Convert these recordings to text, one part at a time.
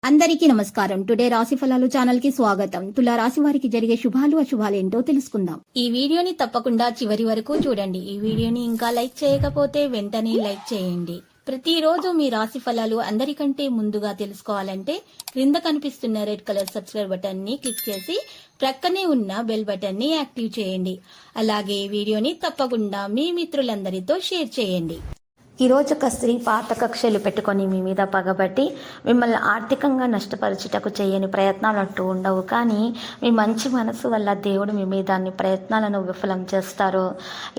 అందరికీ నమస్కారం. టుడే రాశి ఫలాలు ఛానల్ కి స్వాగతం. తులా రాశి వారికి జరిగే శుభాలు అశుభాలు ఏంటో తెలుసుకుందాం. ఈ వీడియోని తప్పకుండా చివరి వరకు చూడండి. ఈ వీడియోని ఇంకా లైక్ చేయకపోతే వెంటనే లైక్ చేయండి. ప్రతిరోజు మీ రాశి ఫలాలు అందరికంటే ముందుగా తెలుసుకోవాలంటే క్రింద కనిపిస్తున్న రెడ్ కలర్ సబ్స్క్రైబ్ బటన్ ని క్లిక్ చేసి ప్రక్కనే ఉన్న బెల్ బటన్ ని యాక్టివ్ చేయండి. అలాగే ఈ వీడియోని తప్పకుండా మీ మిత్రులందరితో షేర్ చేయండి. ఈరోజు ఒక స్త్రీ పాత కక్షలు పెట్టుకొని మీ మీద పగబట్టి మిమ్మల్ని ఆర్థికంగా నష్టపరచుటకు చేయని ప్రయత్నాలు అంటూ ఉండవు, కానీ మీ మంచి మనసు వల్ల దేవుడు మీ మీద అన్ని ప్రయత్నాలను విఫలం చేస్తారు.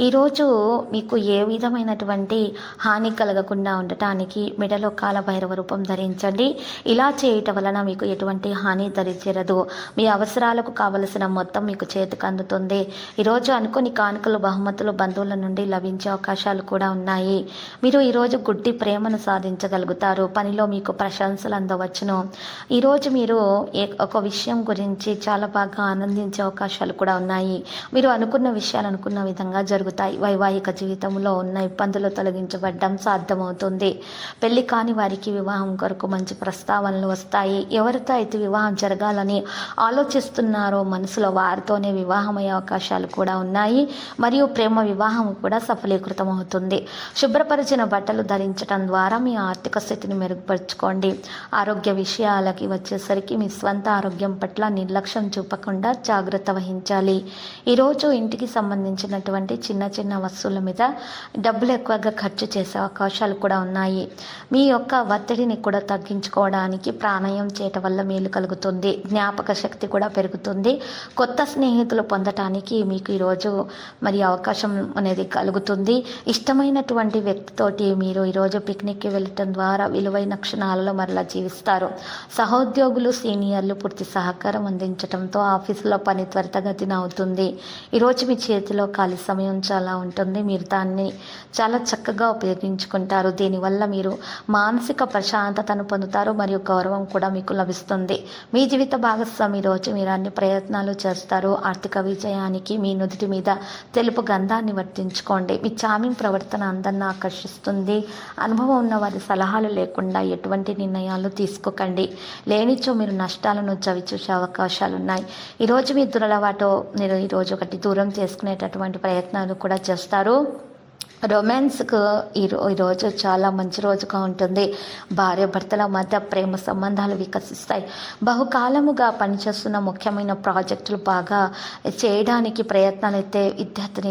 ఈరోజు మీకు ఏ విధమైనటువంటి హాని కలగకుండా ఉండటానికి మెడలో కాలభైరవ రూపం ధరించండి. ఇలా చేయటం వలన మీకు ఎటువంటి హాని దరిచేరదు. మీ అవసరాలకు కావలసిన మొత్తం మీకు చేతికి అందుతుంది. ఈరోజు అనుకుని కానుకలు బహుమతులు బంధువుల నుండి లభించే అవకాశాలు కూడా ఉన్నాయి. మీరు ఈరోజు గుడ్డి ప్రేమను సాధించగలుగుతారు. పనిలో మీకు ప్రశంసలు అందవచ్చును. ఈరోజు మీరు ఒక విషయం గురించి చాలా బాగా ఆనందించే అవకాశాలు కూడా ఉన్నాయి. మీరు అనుకున్న విషయాలు అనుకున్న విధంగా జరుగుతాయి. వైవాహిక జీవితంలో ఉన్న ఇబ్బందులు తొలగించబడడం సాధ్యమవుతుంది. పెళ్లి కాని వారికి వివాహం కొరకు మంచి ప్రస్తావనలు వస్తాయి. ఎవరితో అయితే వివాహం జరగాలని ఆలోచిస్తున్నారో మనసులో వారితోనే వివాహమయ్యే అవకాశాలు కూడా ఉన్నాయి. మరియు ప్రేమ వివాహం కూడా సఫలీకృతం అవుతుంది. శుభ్రపరిచిన బట్టలు ధరించడం ద్వారా మీ ఆర్థిక స్థితిని మెరుగుపరుచుకోండి. ఆరోగ్య విషయాలకి వచ్చేసరికి మీ స్వంత ఆరోగ్యం పట్ల నిర్లక్ష్యం చూపకుండా జాగ్రత్త వహించాలి. ఈరోజు ఇంటికి సంబంధించినటువంటి చిన్న చిన్న వస్తువుల మీద డబ్బులు ఎక్కువగా ఖర్చు చేసే అవకాశాలు కూడా ఉన్నాయి. మీ యొక్క ఒత్తిడిని కూడా తగ్గించుకోవడానికి ప్రాణాయామం చేయటం వల్ల మేలు కలుగుతుంది. జ్ఞాపక శక్తి కూడా పెరుగుతుంది. కొత్త స్నేహితులు పొందటానికి మీకు ఈరోజు మరి అవకాశం అనేది కలుగుతుంది. ఇష్టమైనటువంటి వ్యక్తితోటి మీరు ఈరోజు పిక్నిక్కి వెళ్ళటం ద్వారా విలువైన క్షణాలలో మరలా జీవిస్తారు. సహోద్యోగులు సీనియర్లు పూర్తి సహకారం అందించడంతో ఆఫీసులో పని త్వరితగతిన అవుతుంది. ఈరోజు మీ చేతిలో ఖాళీ సమయం చాలా ఉంటుంది. మీరు దాన్ని చాలా చక్కగా ఉపయోగించుకుంటారు. దీనివల్ల మీరు మానసిక ప్రశాంతతను పొందుతారు మరియు గౌరవం కూడా మీకు లభిస్తుంది. మీ జీవిత భాగస్వామి ఈరోజు మీరు అన్ని ప్రయత్నాలు చేస్తారు. ఆర్థిక విజయానికి మీ నుదుటి మీద తెలుపు గంధాన్ని వర్తించుకోండి. మీ చామింగ్ ప్రవర్తన అందరిని ఆకర్షిస్తుంది. అనుభవం ఉన్న వారి సలహాలు లేకుండా ఎటువంటి నిర్ణయాలు తీసుకోకండి. లేనిచో మీరు నష్టాలను చవిచూసే అవకాశాలు ఉన్నాయి. ఈరోజు మీ దురలవాటు మీరు ఈరోజు ఒకటి దూరం చేసుకునేటటువంటి ప్రయత్నాలు కూడా చేస్తారు. రొమాన్స్కు ఈరోజు చాలా మంచి రోజుగా ఉంటుంది. భార్య భర్తల మధ్య ప్రేమ సంబంధాలు వికసిస్తాయి. బహుకాలముగా పనిచేస్తున్న ముఖ్యమైన ప్రాజెక్టులు బాగా చేయడానికి ప్రయత్నాలు అయితే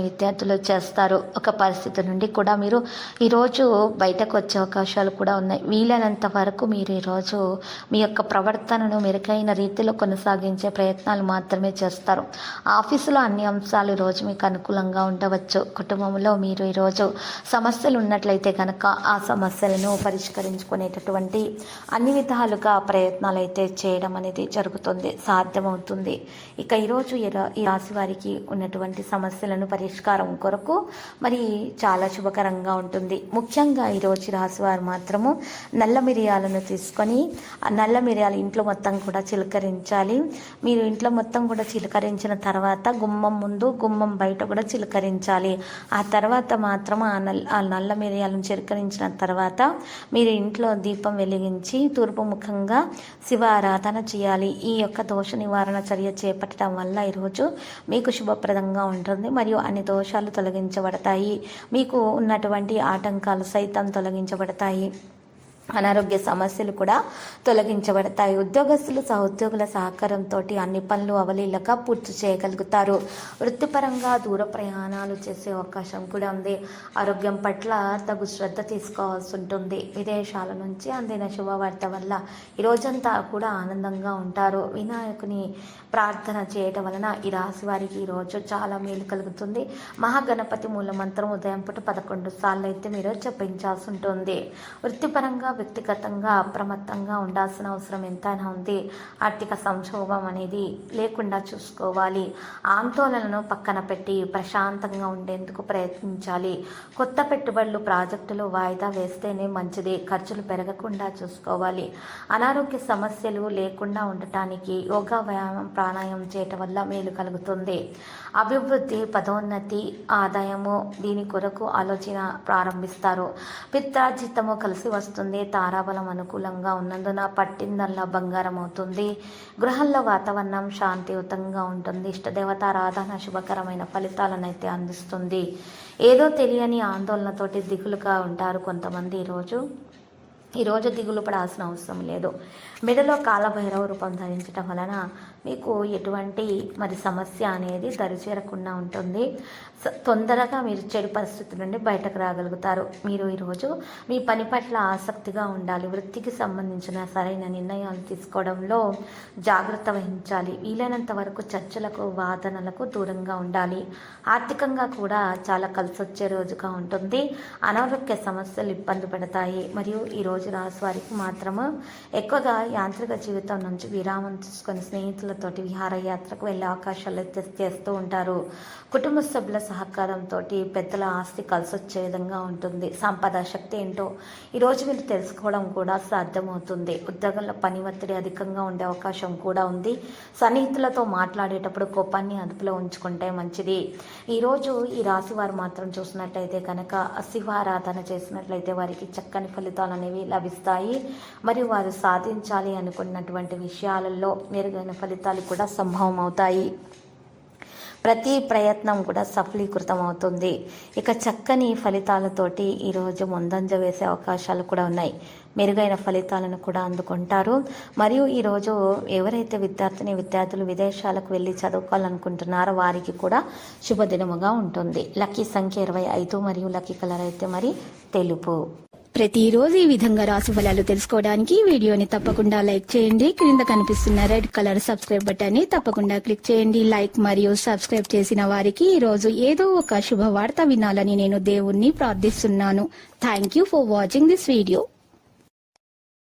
విద్యార్థులు చేస్తారు. ఒక పరిస్థితి నుండి కూడా మీరు ఈరోజు బయటకు వచ్చే అవకాశాలు కూడా ఉన్నాయి. వీలైనంత వరకు మీరు ఈరోజు మీ యొక్క ప్రవర్తనను మెరుగైన రీతిలో కొనసాగించే ప్రయత్నాలు మాత్రమే చేస్తారు. ఆఫీసులో అన్ని అంశాలు ఈరోజు మీకు అనుకూలంగా ఉండవచ్చు. కుటుంబంలో మీరు ఈరోజు సమస్యలు ఉన్నట్లయితే కనుక ఆ సమస్యలను పరిష్కరించుకునేటటువంటి అన్ని విధాలుగా ప్రయత్నాలు అయితే చేయడం అనేది జరుగుతుంది, సాధ్యమవుతుంది. ఇక ఈరోజు ఈ రాశి వారికి ఉన్నటువంటి సమస్యలను పరిష్కారం కొరకు మరి చాలా శుభకరంగా ఉంటుంది. ముఖ్యంగా ఈరోజు రాశి వారు మాత్రము నల్ల మిరియాలను తీసుకొని ఆ నల్ల మిరియాలు ఇంట్లో మొత్తం కూడా చిలకరించాలి. మీరు ఇంట్లో మొత్తం కూడా చిలకరించిన తర్వాత గుమ్మం ముందు గుమ్మం బయట కూడా చిలకరించాలి. ఆ తర్వాత మాత్రం ఆ నల్ల మిరియాలను చిలకరించిన తర్వాత మీరు ఇంట్లో దీపం వెలిగించి తూర్పు ముఖంగా శివ ఆరాధన చేయాలి. ఈ యొక్క దోష నివారణ చర్య చేపట్టడం వల్ల ఈరోజు మీకు శుభప్రదంగా ఉంటుంది మరియు అన్ని దోషాలు తొలగించబడతాయి. మీకు ఉన్నటువంటి ఆటంకాలు సైతం తొలగించబడతాయి. అనారోగ్య సమస్యలు కూడా తొలగించబడతాయి. ఉద్యోగస్తులు సహోద్యోగుల సహకారంతో అన్ని పనులు అవలీలగా పూర్తి చేయగలుగుతారు. వృత్తిపరంగా దూర ప్రయాణాలు చేసే అవకాశం కూడా ఉంది. ఆరోగ్యం పట్ల తగు శ్రద్ధ తీసుకోవాల్సి ఉంటుంది. విదేశాల నుంచి అందిన శుభవార్త వల్ల ఈ రోజంతా కూడా ఆనందంగా ఉంటారు. వినాయకుని ప్రార్థన చేయటం వలన ఈ రాశి వారికి ఈరోజు చాలా మేలు కలుగుతుంది. మహాగణపతి మూల మంత్రం ఉదయం పూట 11 సార్లు అయితే మీరు జపించాల్సి ఉంటుంది. వృత్తిపరంగా వ్యక్తిగతంగా అప్రమత్తంగా ఉండాల్సిన అవసరం ఎంతైనా ఉంది. ఆర్థిక సంక్షోభం అనేది లేకుండా చూసుకోవాలి. ఆందోళనను పక్కన పెట్టి ప్రశాంతంగా ఉండేందుకు ప్రయత్నించాలి. కొత్త పెట్టుబడులు ప్రాజెక్టులు వాయిదా వేస్తేనే మంచిది. ఖర్చులు పెరగకుండా చూసుకోవాలి. అనారోగ్య సమస్యలు లేకుండా ఉండటానికి యోగా వ్యాయామం ప్రాణాయామం చేయటం వల్ల మేలు కలుగుతుంది. అభివృద్ధి, పదోన్నతి, ఆదాయము దీని కొరకు ఆలోచన ప్రారంభిస్తారు. పిత్రార్జితము కలిసి వస్తుంది. తారాబలం అనుకూలంగా ఉన్నందున పట్టిందల్లా బంగారం అవుతుంది. గృహంలో వాతావరణం శాంతియుతంగా ఉంటుంది. ఇష్టదేవతారాధన శుభకరమైన ఫలితాలను అయితే అందిస్తుంది. ఏదో తెలియని ఆందోళనతోటి దిగులుగా ఉంటారు కొంతమంది. ఈరోజు దిగులు పడాల్సిన అవసరం లేదు. మెడలో కాలభైరవ రూపం ధరించడం వలన మీకు ఎటువంటి సమస్య అనేది దరిచేరకుండా ఉంటుంది. తొందరగా మీరు చెడు పరిస్థితి నుండి బయటకు రాగలుగుతారు. మీరు ఈరోజు మీ పని పట్ల ఆసక్తిగా ఉండాలి. వృత్తికి సంబంధించిన సరైన నిర్ణయాలు తీసుకోవడంలో జాగ్రత్త వహించాలి. వీలైనంత వరకు చర్చలకు వాదనలకు దూరంగా ఉండాలి. ఆర్థికంగా కూడా చాలా కలిసి వచ్చే రోజుగా ఉంటుంది. అనారోగ్య సమస్యలు ఇబ్బంది పెడతాయి. మరియు ఈరోజు రాశి వారికి మాత్రము ఎక్కువగా యాంత్రిక జీవితం నుంచి విరామం తీసుకొని స్నేహితులతోటి విహారయాత్రకు వెళ్ళే అవకాశాలు చేస్తూ ఉంటారు. కుటుంబ సభ్యుల సహకారంతో పెద్దల ఆస్తి కలిసి వచ్చే విధంగా ఉంటుంది. సంపద శక్తి ఏంటో ఈరోజు మీరు తెలుసుకోవడం కూడా సాధ్యమవుతుంది. ఉద్యోగంలో పని ఒత్తిడి అధికంగా ఉండే అవకాశం కూడా ఉంది. సన్నిహితులతో మాట్లాడేటప్పుడు కోపాన్ని అదుపులో ఉంచుకుంటే మంచిది. ఈరోజు ఈ రాశి వారు మాత్రం చూసినట్లయితే కనుక శివారాధన చేసినట్లయితే వారికి చక్కని ఫలితాలు అనేవి లభిస్తాయి. మరియు వారు సాధించాలి అనుకున్నటువంటి విషయాలలో మెరుగైన ఫలితాలు కూడా సంభవం అవుతాయి. ప్రతి ప్రయత్నం కూడా సఫలీకృతం అవుతుంది. ఇక చక్కని ఫలితాలతోటి ఈరోజు ముందంజ వేసే అవకాశాలు కూడా ఉన్నాయి. మెరుగైన ఫలితాలను కూడా అందుకుంటారు. మరియు ఈరోజు ఎవరైతే విద్యార్థులు విదేశాలకు వెళ్ళి చదువుకోవాలనుకుంటున్నారో వారికి కూడా శుభదినముగా ఉంటుంది. లక్కీ సంఖ్య 25 మరియు లక్కీ కలర్ అయితే మరి తెలుపు. ప్రతిరోజు ఈ విధంగా రాశి ఫలాలు తెలుసుకోవడానికి వీడియోని తప్పకుండా లైక్ చేయండి. క్రింద కనిపిస్తున్న రెడ్ కలర్ సబ్స్క్రైబ్ బటన్ ని తప్పకుండా క్లిక్ చేయండి. లైక్ మరియు సబ్స్క్రైబ్ చేసిన వారికి ఈ రోజు ఏదో ఒక శుభవార్త వినాలని నేను దేవుణ్ణి ప్రార్థిస్తున్నాను. Thank you for watching this video.